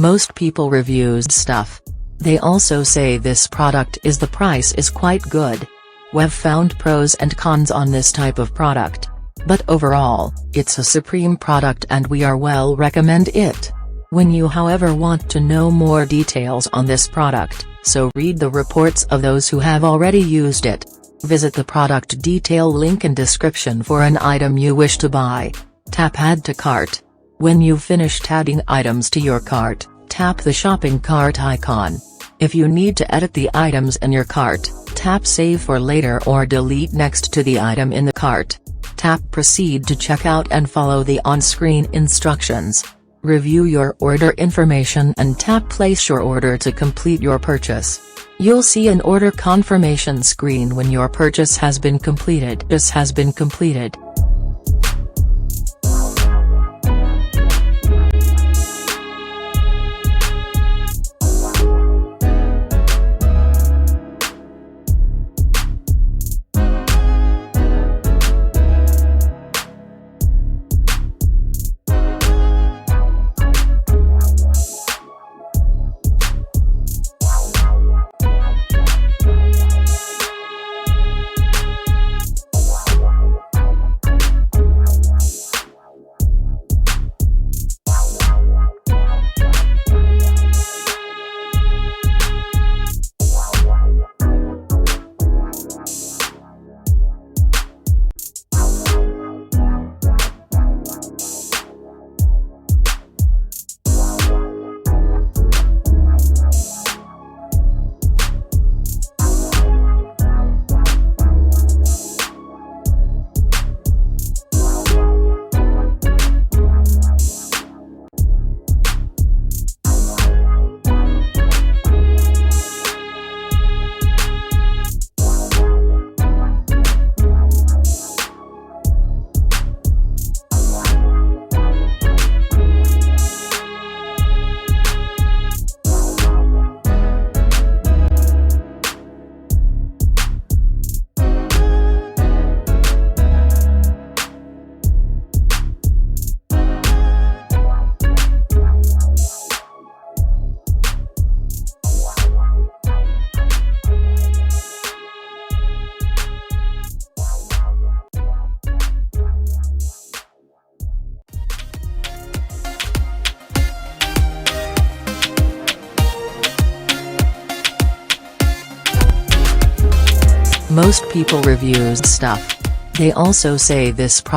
Most people reviews stuff. They also say this product is the price is quite good. We've found pros and cons on this type of product. But overall, it's a supreme product and we are well recommend it. When you however want to know more details on this product, so read the reports of those who have already used it. Visit the product detail link in description for an item you wish to buy. Tap add to cart. When you've finished adding items to your cart, tap the shopping cart icon. If you need to edit the items in your cart, tap save for later or delete next to the item in the cart. Tap proceed to checkout and follow the on-screen instructions. Review your order information and tap place your order to complete your purchase. You'll see an order confirmation screen when your purchase has been completed. Most people reviews stuff. They also say this product